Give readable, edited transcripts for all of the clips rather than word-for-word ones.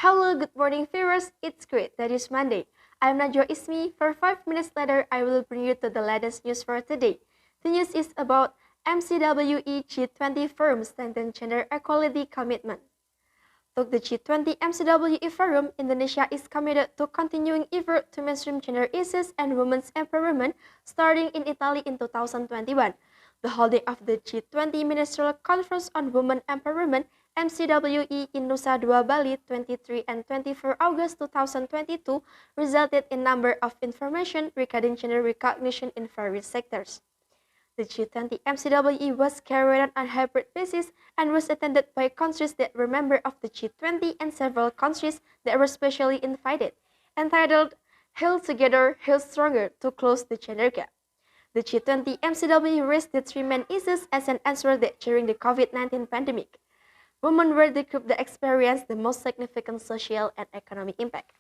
Hello, good morning viewers. It's great that it's Monday. I'm Najwa Ismi. For 5 minutes later, I will bring you to the latest news for today. The news is about MCWE G20 Forum strengthen gender equality commitment. Took the G20 MCWE Forum, Indonesia is committed to continuing effort to mainstream gender issues and women's empowerment starting in Italy in 2021. The holding of the G20 Ministerial Conference on Women Empowerment MCWE in Nusa Dua, Bali 23 and 24 August 2022 resulted in number of information regarding gender recognition in various sectors. The G20 MCWE was carried out on a hybrid basis and was attended by countries that were members of the G20 and several countries that were specially invited, entitled Heal Together, Heal Stronger to Close the Gender Gap. The G20 MCWE raised the three main issues as an answer that during the COVID-19 pandemic, women were the group that experienced the most significant social and economic impact.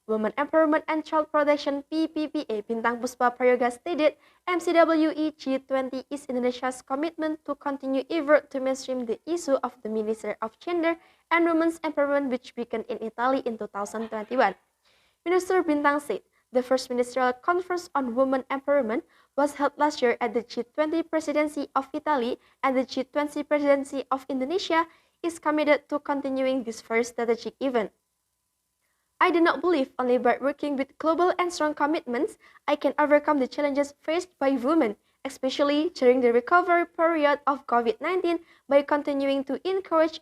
Women Empowerment and Child Protection PPPA Bintang Puspa Prayoga stated MCWE G20 is Indonesia's commitment to continue effort to mainstream the issue of the Minister of Gender and Women's Empowerment which began in Italy in 2021. Minister Bintang said the first ministerial conference on women empowerment was held last year at the G20 presidency of Italy, and the G20 presidency of Indonesia is committed to continuing this very strategic event. I do not believe only by working with global and strong commitments I can overcome the challenges faced by women, especially during the recovery period of COVID-19, by continuing to encourage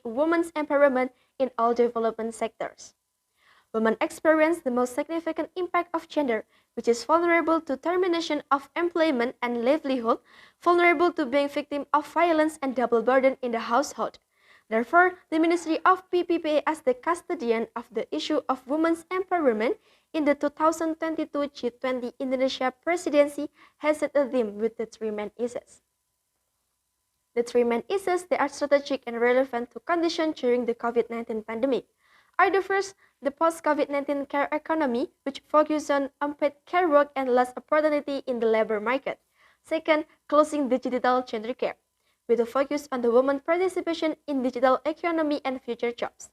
women's empowerment in all development sectors. Women experience the most significant impact of gender, which is vulnerable to termination of employment and livelihood, vulnerable to being victim of violence and double burden in the household. Therefore, the Ministry of PPPA as the custodian of the issue of women's empowerment in the 2022 G20 Indonesia presidency has set a theme with the three main issues. The three main issues that are strategic and relevant to conditions during the COVID-19 pandemic are the first, the post-COVID-19 care economy, which focuses on unpaid care work and less opportunity in the labor market. Second, closing the digital gender gap, with a focus on the women's participation in digital economy and future jobs.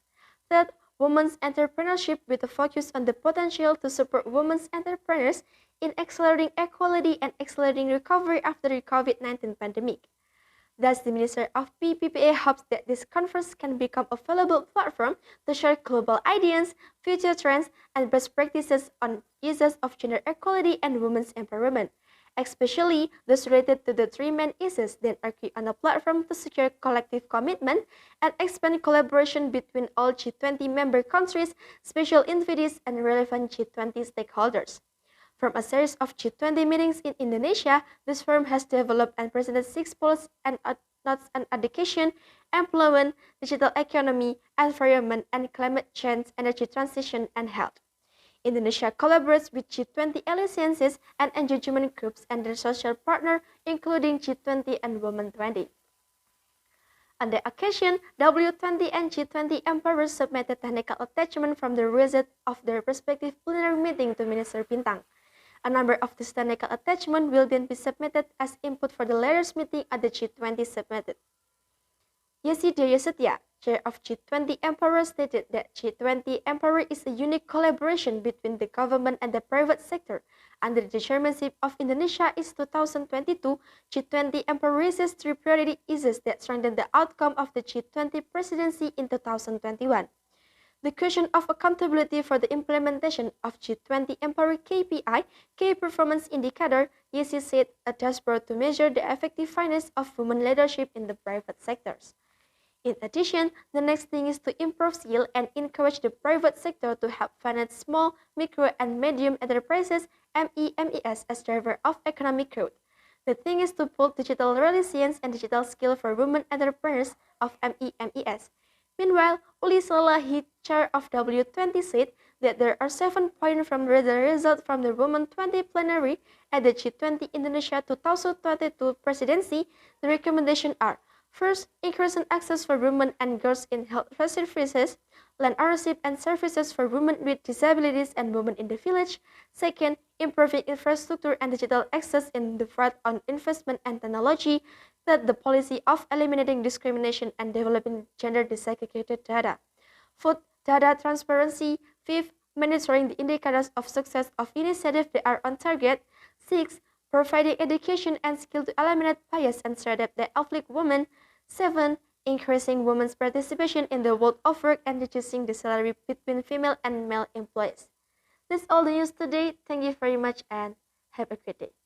Third, women's entrepreneurship with a focus on the potential to support women's entrepreneurs in accelerating equality and accelerating recovery after the COVID-19 pandemic. Thus, the Minister of PPPA hopes that this conference can become a valuable platform to share global ideas, future trends, and best practices on issues of gender equality and women's empowerment, especially those related to the three main issues that agree on a platform to secure collective commitment and expand collaboration between all G20 member countries, special invitees, and relevant G20 stakeholders. From a series of G20 meetings in Indonesia, this forum has developed and presented 6 policies and notes on education, employment, digital economy, environment and climate change, energy transition, and health. Indonesia collaborates with G20 alliances and engagement groups and their social partners, including G20 and Women 20. On the occasion, W20 and G20 emperors submitted technical attachment from the result of their respective plenary meeting to Minister Bintang. A number of these technical attachments will then be submitted as input for the latest meeting at the G20 submitted. Yesi Setia, chair of G20 Emperor, stated that G20 Emperor is a unique collaboration between the government and the private sector. Under the chairmanship of Indonesia is 2022, G20 Emperor raises three priority issues that strengthen the outcome of the G20 presidency in 2021. The question of accountability for the implementation of G20 Emperor KPI, Key Performance Indicator, Yesi said a dashboard to measure the effectiveness of women leadership in the private sectors. In addition, the next thing is to improve skill and encourage the private sector to help finance small, micro, and medium enterprises (MEMES) as driver of economic growth. The thing is to build digital resilience and digital skill for women entrepreneurs of MEMES. Meanwhile, Uli Salahi, chair of W20, said that there are 7 points from the result from the Women 20 plenary at the G20 Indonesia 2022 presidency. The recommendations are: first, increasing access for women and girls in health services, land ownership and services for women with disabilities and women in the village. Second, improving infrastructure and digital access in the field on investment and technology. Third, the policy of eliminating discrimination and developing gender desegregated data. Fourth, data transparency. 5. Monitoring the indicators of success of initiatives that are on target. 6. Providing education and skill to eliminate bias and stereotypes that afflict women. 7. Increasing women's participation in the world of work and reducing the salary between female and male employees. That's all the news today. Thank you very much and have a great day.